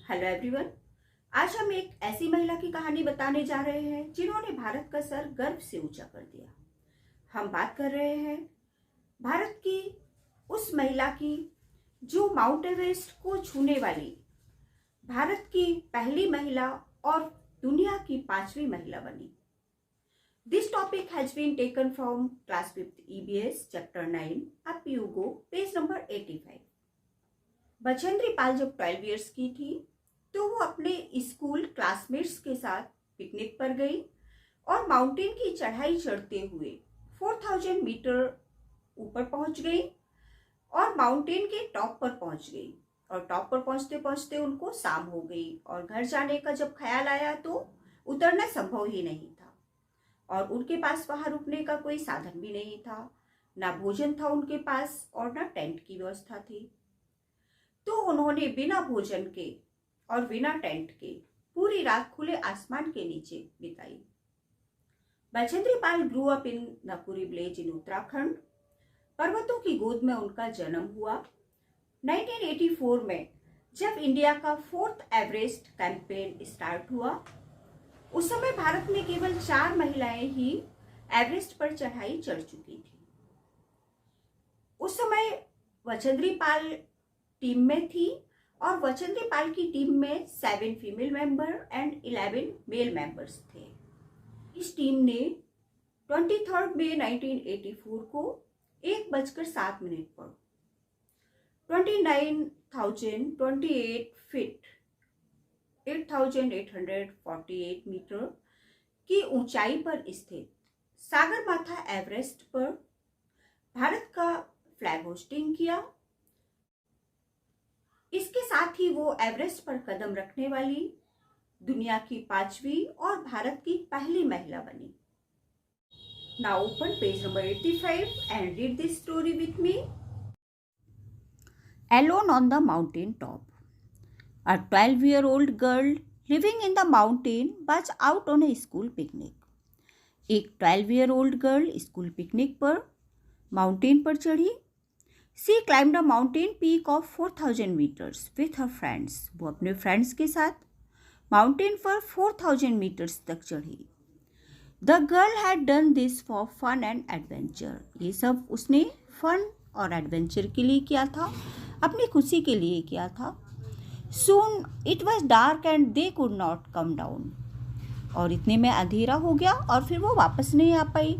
Hello everyone. आज हम एक ऐसी महिला की कहानी बताने जा रहे हैं जिन्होंने भारत का सर गर्व से ऊंचा कर दिया। हम बात कर रहे हैं भारत की उस महिला की जो माउंट एवरेस्ट को छूने वाली भारत की पहली महिला और दुनिया की 5वीं महिला बनी। This topic has been taken from class 5th EBS chapter 9 up you go page number 85। Bachendri Pal जब 12 इयर्स की थी तो वो अपने स्कूल क्लासमेट्स के साथ पिकनिक पर गई और माउंटेन की चढ़ाई चढ़ते हुए 4000 मीटर ऊपर पहुंच गई और माउंटेन के टॉप पर पहुंच गई। और टॉप पर पहुंचते पहुंचते उनको शाम हो गई और घर जाने का जब ख्याल आया तो उतरना संभव ही नहीं था और उनके पास वहां रुकने का कोई साधन भी नहीं था, ना भोजन था उनके पास और ना टेंट की व्यवस्था थी। तो उन्होंने बिना भोजन के और बिना टेंट के पूरी रात खुले आसमान के नीचे बिताई। Bachendri Pal grew up in Nakuri village in Uttarakhand. पर्वतों की गोद में उनका जन्म हुआ। 1984 में जब इंडिया का 4th एवरेस्ट कैंपेन स्टार्ट हुआ उस समय भारत में केवल 4 महिलाएं ही एवरेस्ट पर चढ़ाई चढ़ चुकी थी। उस समय बछेंद्री पाल टीम में थी और बछेंद्री पाल की टीम में 7 female member and 11 male members थे। इस टीम ने 23 मई 1984 को 1:07 पर 29,028 फीट 8,848 मीटर की ऊंचाई पर स्थित सागरमाथा एवरेस्ट पर भारत का फ्लैग होस्टिंग किया। इसके साथ ही वो एवरेस्ट पर कदम रखने वाली दुनिया की 5वीं और भारत की पहली महिला बनी। Now open page number 85 and read this story with me. Alone on the mountain top. A 12-year-old girl living in the mountain was out on a school picnic. एक 12-year-old girl स्कूल पिकनिक पर mountain पर चढ़ी। She climbed a mountain peak of 4000 meters with her friends. वो अपने friends के साथ mountain पर 4000 metres तक चढ़ी। The girl had done this for fun and adventure. ये सब उसने फन और एडवेंचर के लिए किया था, अपनी खुशी के लिए किया था। Soon it was dark and they could not come down. और इतने में अंधेरा हो गया और फिर वो वापस नहीं आ पाई।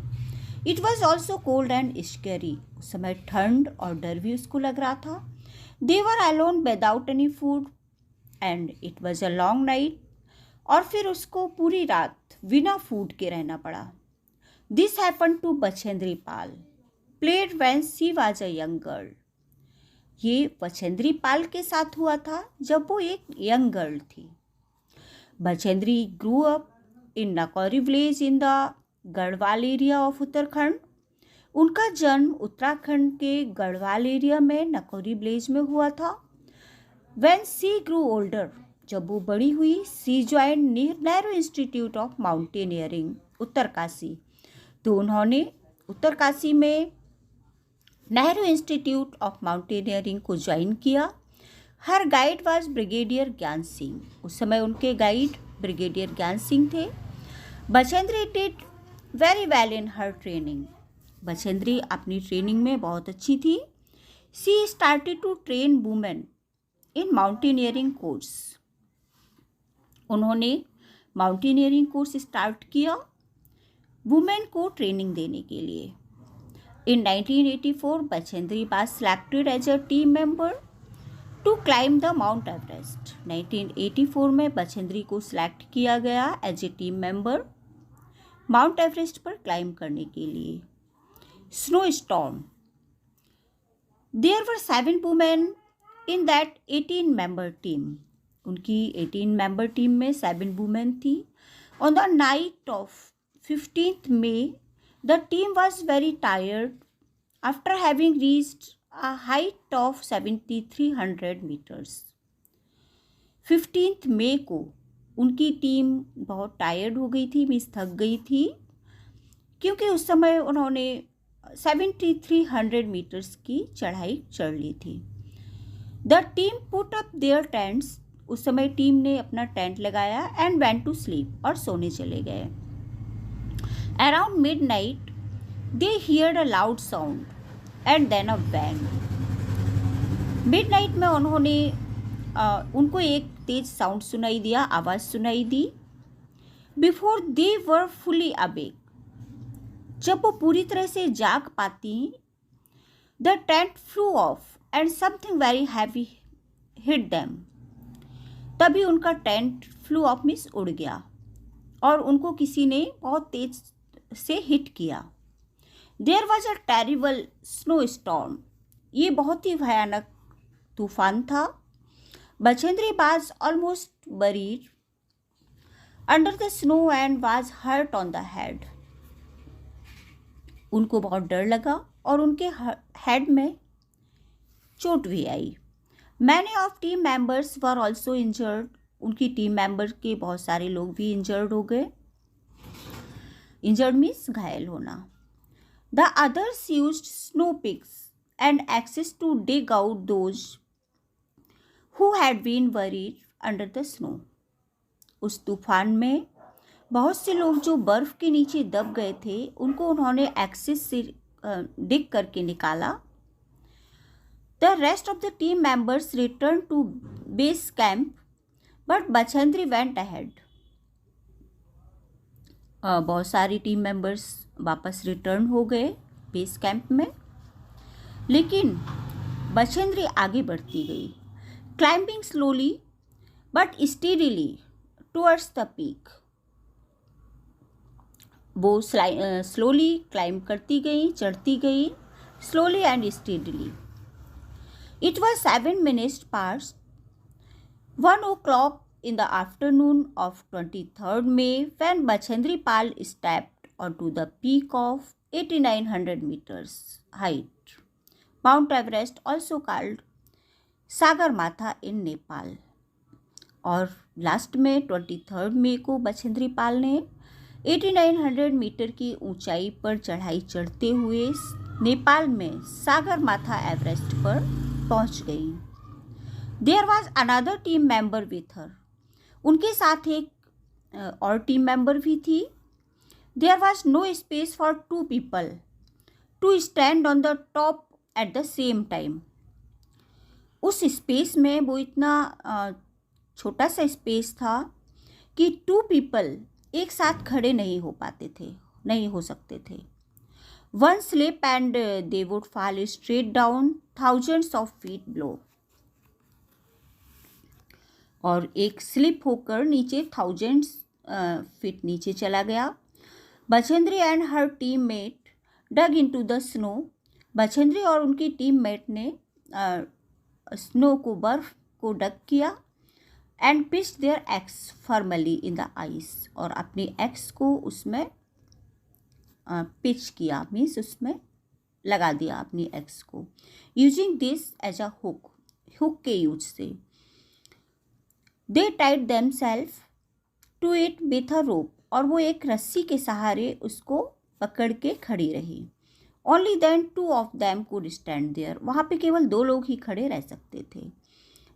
It was also cold and scary. उस समय ठंड और डर भी उसको लग रहा था। They were alone without any food and it was a long night. और फिर उसको पूरी रात बिना फूड के रहना पड़ा। This happened to Bachendri Pal, played when she was a young girl. ये बछेंद्री पाल के साथ हुआ था जब वो एक यंग गर्ल थी। Bachendri grew up in Nakuri village in the Garhwal area of Uttarakhand. उनका जन्म उत्तराखंड के गढ़वाल एरिया में नकौरी विलेज में हुआ था। When she grew older, जब वो बड़ी हुई, she joined Nehru institute of mountaineering Uttarkashi. तो उन्होंने उत्तरकाशी में नेहरू इंस्टीट्यूट ऑफ माउंटेनियरिंग को ज्वाइन किया। हर guide was brigadier Gyan Singh. उस समय उनके गाइड ब्रिगेडियर ज्ञान सिंह थे। Bachendri did very well in her training. Bachendri अपनी ट्रेनिंग में बहुत अच्छी थी। She started to train women in mountaineering course. उन्होंने माउंटेनियरिंग कोर्स स्टार्ट किया वुमेन को ट्रेनिंग देने के लिए। In 1984 Bachendri was selected as a team member to climb the Mount Everest. 1984 में बछेंद्री को सिलेक्ट किया गया as a team member Mount Everest पर क्लाइम करने के लिए। Snow storm. There were 7 women in that 18 member team. उनकी 18 मेंबर टीम में 7 वुमेन थी। On the night of 15th May, the team was very tired after having reached a height of 7,300 meters. 15th May को उनकी team बहुत tired हो गई थी, means थक गई थी, क्योंकि उस समय उन्होंने 7,300 मीटर्स की चढ़ाई चढ़ ली थी। The team put up their tents उस समय टीम ने अपना टेंट लगाया एंड वेंट टू स्लीप, और सोने चले गए। Around midnight they heard a loud sound and then a bang. Midnight में उनको एक तेज साउंड सुनाई दिया, आवाज़ सुनाई दी। Before they were fully awake, जब वो पूरी तरह से जाग पाती, the tent flew off and something very heavy hit them. तभी उनका टेंट फ्लू ऑफ मीन्स उड़ गया और उनको किसी ने बहुत तेज से हिट किया। There was a terrible snow storm, ये बहुत ही भयानक तूफान था। Bachendri was almost buried under the snow and was hurt on the head. उनको बहुत डर लगा और उनके हेड में चोट भी आई। Many of team members were also injured, उनकी टीम मेंबर के बहुत सारे लोग भी इंजर्ड हो गए। इंजर्ड मीन्स घायल होना। The others used snow picks and axes to dig out those who had been buried under the snow. उस तूफान में बहुत से लोग जो बर्फ के नीचे दब गए थे, उनको उन्होंने एक्सेस से डिग करके निकाला। The rest of the team members return to base camp but Bachendri went ahead. बहुत सारी टीम मेंबर्स वापस रिटर्न हो गए बेस कैंप में, लेकिन बछेंद्री आगे बढ़ती गई, climbing slowly but steadily towards the peak. वो स्लोली क्लाइंब करती गई, चढ़ती गई, slowly and steadily. It was 7 minutes past 1 o'clock in the afternoon of 23rd May when Bachendri Pal stepped onto the peak of 8900 meters height, Mount Everest, also called Sagarmatha in Nepal। और last में 23rd मई को बछेंद्री पाल ने 8900 metre की ऊंचाई पर चढ़ाई चढ़ते हुए नेपाल में सागरमाथा एवरेस्ट पर पहुंच गई। There was another team member with her, उनके साथ एक और टीम मेंबर भी थी। There was no space for 2 people to stand on the top at the same time. उस स्पेस में वो इतना छोटा सा स्पेस था कि 2 people एक साथ खड़े नहीं हो पाते थे, नहीं हो सकते थे। One slip and they would fall straight down thousands of feet below। और एक स्लिप होकर नीचे thousands फीट नीचे चला गया। Bachendri and her team mate dug into the snow, Bachendri और उनकी टीम मेट ने स्नो को, बर्फ को डग किया। And pitch their axe firmly in the ice, और अपनी एक्स को उसमें पिच किया, मीन्स उसमें लगा दिया अपनी एक्स को, using this as a hook, hook के यूज से। They tied them self to it with a rope, और वो एक रस्सी के सहारे उसको पकड़ के खड़ी रही। Only then 2 of them could stand there, वहाँ पे केवल 2 लोग ही खड़े रह सकते थे।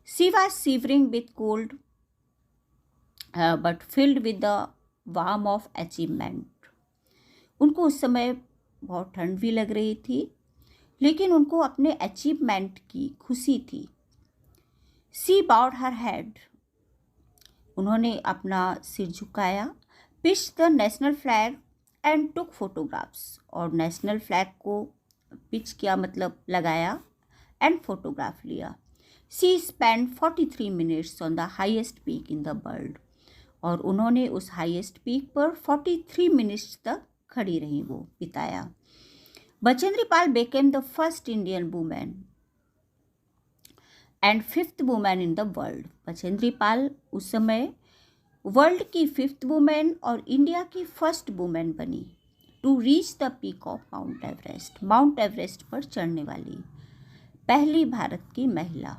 She was shivering with cold but filled with the warmth of achievement। उनको उस समय बहुत ठंड भी लग रही थी, लेकिन उनको अपने अचीवमेंट की खुशी थी। She bowed her head, उन्होंने अपना सिर झुकाया। Pitched the national flag and took photographs, और नेशनल फ्लैग को पिच किया मतलब लगाया, एंड फोटोग्राफ लिया। She spent 43 minutes on the highest peak in the world, और उन्होंने उस हाईएस्ट पीक पर 43 मिनट्स तक खड़ी रही, वो बिताया। Bachendri Pal became the first Indian woman and 5th woman in the world। Bachendri Pal उस समय वर्ल्ड की 5th वुमेन और इंडिया की 1st वुमेन बनी to reach the peak of Mount Everest, Mount Everest पर चढ़ने वाली पहली भारत की महिला।